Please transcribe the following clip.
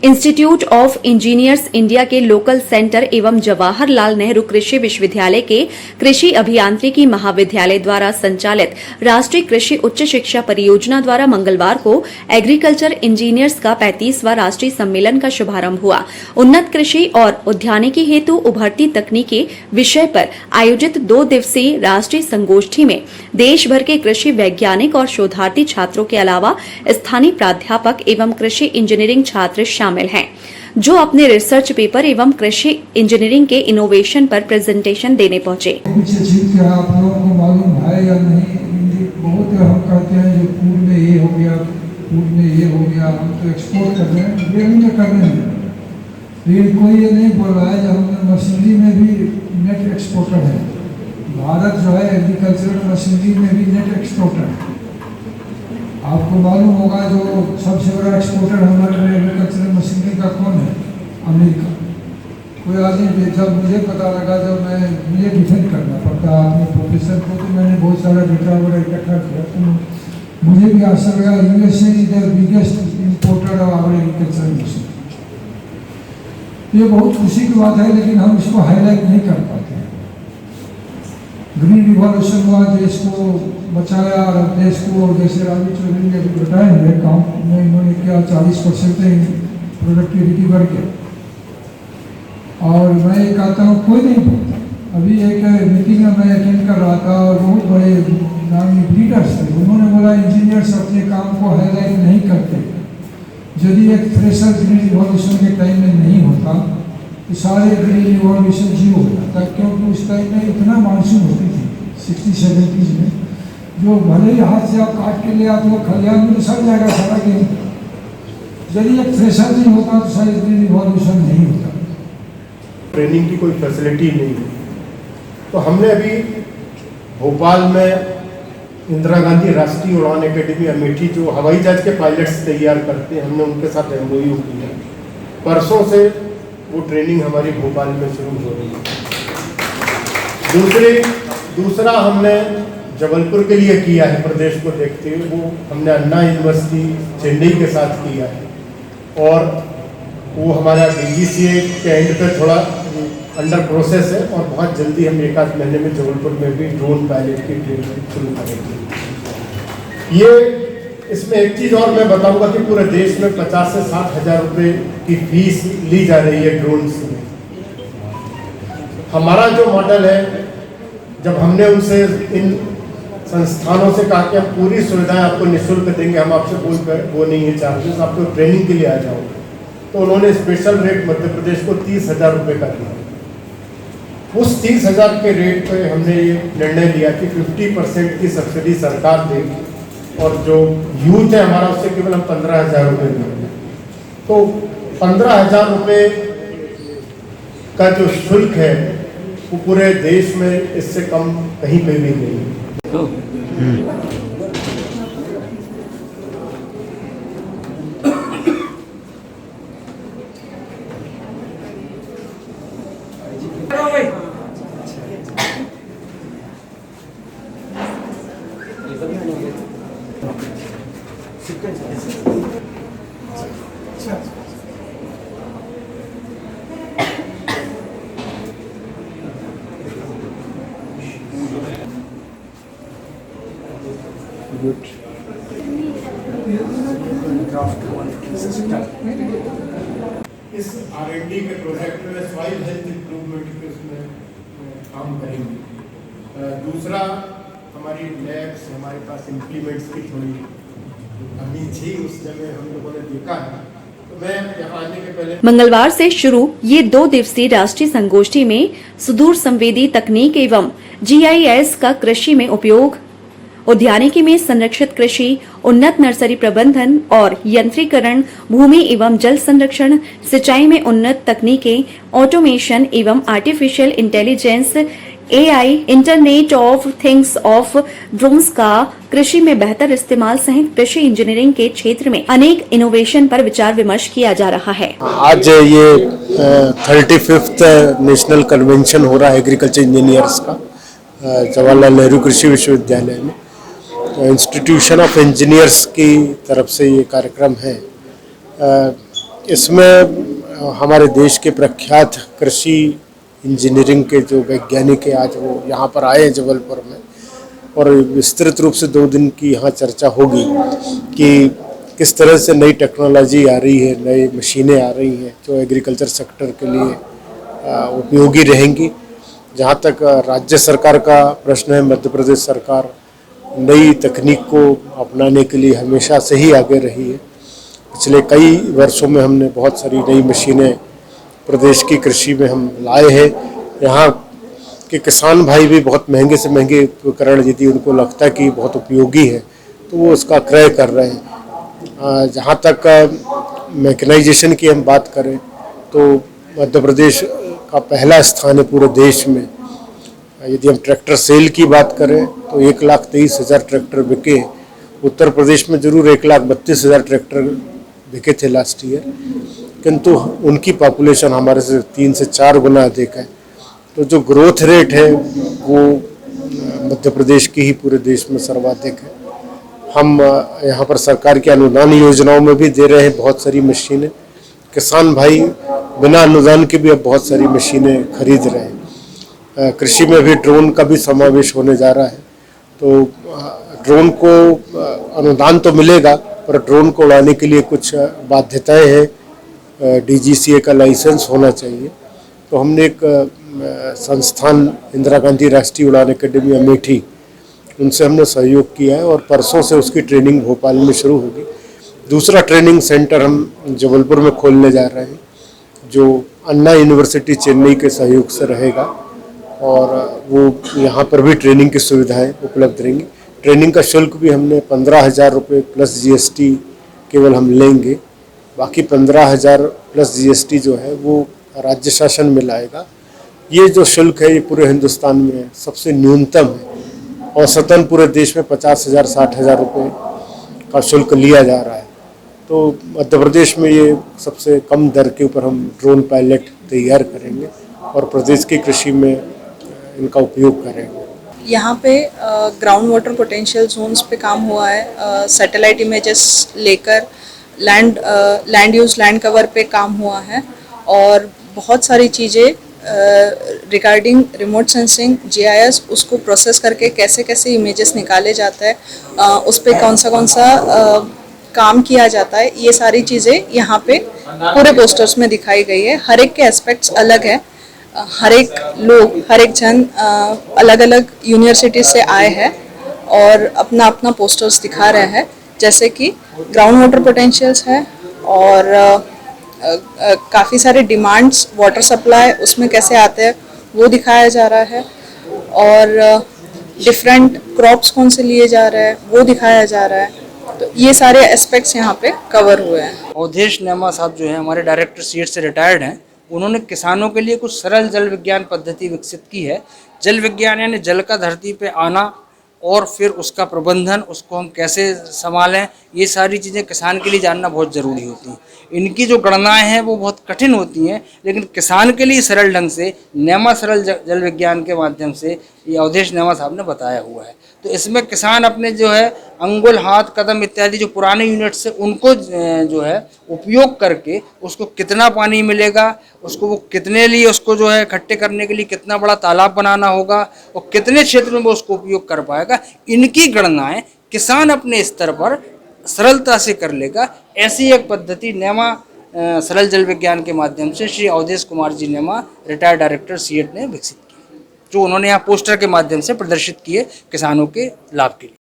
Institute of engineers India के local centre एवं जवाहरलाल नेहरू कृषि विश्वविद्यालय के कृषि अभियांत्रिकी महाविद्यालय द्वारा संचालित राष्ट्रीय कृषि उच्च शिक्षा परियोजना द्वारा मंगलवार को एग्रीकल्चर इंजीनियर्स का 35वां राष्ट्रीय सम्मेलन का शुभारंभ हुआ। उन्नत कृषि और उद्यानिकी हेतु उभरती तकनीकी विषय पर आयोजित 2 दिवसीय राष्ट्रीय संगोष्ठी में देश भर के कृषि वैज्ञानिक और शोधार्थी छात्रों के अलावा स्थानीय प्राध्यापक एवं कृषि इंजीनियरिंग छात्र शामिल हैं, जो अपने रिसर्च पेपर एवं कृषि इंजीनियरिंग के इनोवेशन पर प्रेजेंटेशन देने पहुंचे। आप लोगों को मालूम है या नहीं, बहुत हम कहते हैं जो फूड में ये हो गया, फूड में ये हो गया, हम तो एक्सपोर्ट कर रहे हैं, डेयरी में कर रहे हैं। लेकिन कोई ये नहीं बोल रहा है जब हम मशीनरी में भी नेट एक्सपोर्टर है। भारत जो है एग्रीकल्चरल मशीनरी में भी नेट एक्सपोर्टर है। आपको मालूम होगा जो सबसे बड़ा एक्सपोर्टर हमारे एग्रीकल्चरल मशीनरी का कौन है? अमेरिका। कोई आदमी जब मुझे पता लगा, जब मुझे डिफेंड करना पड़ता अपने प्रोफेसर को, तो मैंने बहुत सारा डेटा वगैरह इकट्ठा किया, तो मुझे भी आशा लगा USA is the biggest importer of our agricultural machinery. ये बहुत खुशी की बात है, लेकिन हम इसको हाईलाइट नहीं कर पाते। ग्रीन रिवॉल्यूशन हुआ, देश को बचाया, और देश को जैसे राजू चौधरी ने अभी बताया है काम में, इन्होंने क्या 40% प्रोडक्टिविटी बढ़ गया। और मैं ये कहता हूँ कोई नहीं बोलता। अभी एक मीटिंग में मैं अटेंड कर रहा था और बहुत बड़े नामी लीडर्स थे, उन्होंने बोला इंजीनियर्स अपने काम को हाईलाइट नहीं करते। यदि एक थ्रेशर ग्रीन रिवॉल्यूशन के टाइम में नहीं होता तो सारे ग्रीन रिवॉल्यूशन जीरो हो जाता, क्योंकि उस टाइम में इतना मानसून होती थी 60-70s में, जो भले ही हाथ से आप काट के ले आते हो खलिहान में तो सड़ जाएगा सारा गेहूँ। यदि एक थ्रेशर नहीं होता तो सारे ग्रीन रिवॉल्यूशन नहीं होता। ट्रेनिंग की कोई फैसिलिटी नहीं है, तो हमने अभी भोपाल में इंदिरा गांधी राष्ट्रीय उड़ान एकेडमी अमेठी जो हवाई जहाज के पायलट्स तैयार करते हैं, हमने उनके साथ एमओयू किया। परसों से वो ट्रेनिंग हमारी भोपाल में शुरू हो रही है। दूसरा हमने जबलपुर के लिए किया है, प्रदेश को देखते हुए, वो हमने अन्ना यूनिवर्सिटी चेन्नई के साथ किया है, और वो हमारा डीजीसीए के एंड पे थोड़ा अंडर प्रोसेस है, और बहुत जल्दी हम 1-8 महीने में जबलपुर में भी ड्रोन पायलट की ट्रेनिंग शुरू करेंगे। ये इसमें एक चीज़ और मैं बताऊंगा कि पूरे देश में 50 से 60 हज़ार रुपये की फीस ली जा रही है ड्रोन से। हमारा जो मॉडल है, जब हमने उनसे इन संस्थानों से कहा कि हम पूरी सुविधाएं आपको निःशुल्क देंगे, हम आपसे वो नहीं है चार्जेस, आपको ट्रेनिंग के लिए आ जाओ, तो उन्होंने स्पेशल रेट मध्य प्रदेश को 30,000 रुपये का दिया। उस 30,000 के रेट पे हमने ये निर्णय लिया कि 50% की सब्सिडी सरकार देगी, और जो यूथ है हमारा उससे केवल हम 15,000 रुपये देंगे। तो 15,000 रुपये का जो शुल्क है वो पूरे देश में इससे कम कहीं पे भी नहीं है। Good. इस R&D के प्रोजेक्ट में सॉइल हेल्थ इम्प्रूवमेंट के उसमें काम करेंगे। दूसरा, हमारी लैब्स, हमारे पास इम्प्लीमेंट्स की थोड़ी कमी थी, उस जगह हम लोगों ने देखा है। तो मैं यहाँ आने के पहले मंगलवार से शुरू ये 2 दिवसीय राष्ट्रीय संगोष्ठी में सुदूर संवेदी तकनीक एवं GIS का कृषि में उपयोग, उद्यानिकी में संरक्षित कृषि, उन्नत नर्सरी प्रबंधन और यंत्रीकरण, भूमि एवं जल संरक्षण, सिंचाई में उन्नत तकनीकें, ऑटोमेशन एवं artificial intelligence, AI, internet of things of drones का कृषि में बेहतर इस्तेमाल सहित कृषि इंजीनियरिंग के क्षेत्र में अनेक इनोवेशन पर विचार विमर्श किया जा रहा है। आज ये 35th नेशनल कन्वेंशन हो रहा है एग्रीकल्चर इंजीनियर्स का जवाहरलाल नेहरू कृषि विश्वविद्यालय में। इंस्टीट्यूशन ऑफ इंजीनियर्स की तरफ से ये कार्यक्रम है। इसमें हमारे देश के प्रख्यात कृषि इंजीनियरिंग के जो वैज्ञानिक हैं आज वो यहाँ पर आए हैं जबलपुर में, और विस्तृत रूप से 2 दिन की यहाँ चर्चा होगी कि किस तरह से नई टेक्नोलॉजी आ रही है, नई मशीनें आ रही हैं जो एग्रीकल्चर सेक्टर के लिए उपयोगी रहेंगी। जहाँ तक राज्य सरकार का प्रश्न है, मध्य प्रदेश सरकार नई तकनीक को अपनाने के लिए हमेशा से ही आगे रही है। पिछले कई वर्षों में हमने बहुत सारी नई मशीनें प्रदेश की कृषि में हम लाए हैं। यहाँ के किसान भाई भी बहुत महंगे से महंगे उपकरण यदि उनको लगता है कि बहुत उपयोगी है तो वो उसका क्रय कर रहे हैं। जहाँ तक मैकेनाइजेशन की हम बात करें तो मध्य प्रदेश का पहला स्थान है पूरे देश में। यदि हम ट्रैक्टर सेल की बात करें तो 1,23,000 ट्रैक्टर बिके। उत्तर प्रदेश में जरूर 1,32,000 ट्रैक्टर बिके थे लास्ट ईयर, किंतु उनकी पॉपुलेशन हमारे से 3 से 4 गुना अधिक है। तो जो ग्रोथ रेट है वो मध्य प्रदेश की ही पूरे देश में सर्वाधिक है। हम यहाँ पर सरकार की अनुदान योजनाओं में भी दे रहे हैं बहुत सारी मशीनें। किसान भाई बिना अनुदान के भी अब बहुत सारी मशीनें खरीद रहे हैं। कृषि में भी ड्रोन का भी समावेश होने जा रहा है। तो ड्रोन को अनुदान तो मिलेगा, पर ड्रोन को उड़ाने के लिए कुछ बाध्यताएं हैं। DGCA का लाइसेंस होना चाहिए। तो हमने एक संस्थान इंदिरा गांधी राष्ट्रीय उड़ान अकेडमी अमेठी, उनसे हमने सहयोग किया है और परसों से उसकी ट्रेनिंग भोपाल में शुरू होगी। दूसरा ट्रेनिंग सेंटर हम जबलपुर में खोलने जा रहे हैं जो अन्ना यूनिवर्सिटी चेन्नई के सहयोग से रहेगा, और वो यहाँ पर भी ट्रेनिंग की सुविधाएं उपलब्ध रहेंगी। ट्रेनिंग का शुल्क भी हमने 15,000 रुपये प्लस GST केवल हम लेंगे। बाकी 15,000 प्लस GST जो है वो राज्य शासन में लाएगा। ये जो शुल्क है ये पूरे हिंदुस्तान में सबसे न्यूनतम है। औसतन पूरे देश में 50,000 60,000 रुपये का शुल्क लिया जा रहा है। तो मध्य प्रदेश में ये सबसे कम दर के ऊपर हम ड्रोन पायलट तैयार करेंगे और प्रदेश की कृषि में इनका उपयोग करेंगे। यहाँ पे ग्राउंड वाटर पोटेंशियल जोन्स पे काम हुआ है। सैटेलाइट इमेजेस लेकर लैंड यूज लैंड कवर पे काम हुआ है, और बहुत सारी चीज़ें रिगार्डिंग रिमोट सेंसिंग GIS उसको प्रोसेस करके कैसे कैसे इमेजेस निकाले जाता है, उस पर कौन सा काम किया जाता है, ये सारी चीज़ें यहाँ पे पूरे पोस्टर्स में दिखाई गई है। हर एक के एस्पेक्ट्स अलग है। हर एक जन अलग अलग यूनिवर्सिटी से आए हैं और अपना अपना पोस्टर्स दिखा रहे हैं। जैसे कि ग्राउंड वाटर पोटेंशियल्स है, और काफ़ी सारे डिमांड्स वाटर सप्लाई उसमें कैसे आते हैं वो दिखाया जा रहा है, और डिफरेंट क्रॉप्स कौन से लिए जा रहे हैं वो दिखाया जा रहा है। तो ये सारे एस्पेक्ट्स यहाँ पे कवर हुए हैं। अवधेश नेमा साहब जो है हमारे डायरेक्टर सीएट से रिटायर्ड हैं। उन्होंने किसानों के लिए कुछ सरल जल विज्ञान पद्धति विकसित की है। जल विज्ञान यानी जल का धरती पे आना और फिर उसका प्रबंधन, उसको हम कैसे संभालें, ये सारी चीज़ें किसान के लिए जानना बहुत ज़रूरी होती हैं। इनकी जो गणनाएं हैं वो बहुत कठिन होती हैं, लेकिन किसान के लिए सरल ढंग से नेमा सरल जल विज्ञान के माध्यम से ये अवधेश नेमा साहब ने बताया हुआ है। तो इसमें किसान अपने जो है अंगुल, हाथ, कदम इत्यादि जो पुराने यूनिट्स है उनको जो है उपयोग करके उसको कितना पानी मिलेगा, उसको वो कितने लिए उसको जो है इकट्ठे करने के लिए कितना बड़ा तालाब बनाना होगा और कितने क्षेत्र में वो उसको उपयोग कर पाएगा, इनकी गणनाएं किसान अपने स्तर पर सरलता से कर लेगा। ऐसी एक पद्धति नेमा सरल जल विज्ञान के माध्यम से श्री अवधेश कुमार जी नेमा रिटायर्ड डायरेक्टर सीएट ने विकसित की, जो उन्होंने यहाँ पोस्टर के माध्यम से प्रदर्शित किए किसानों के लाभ के लिए।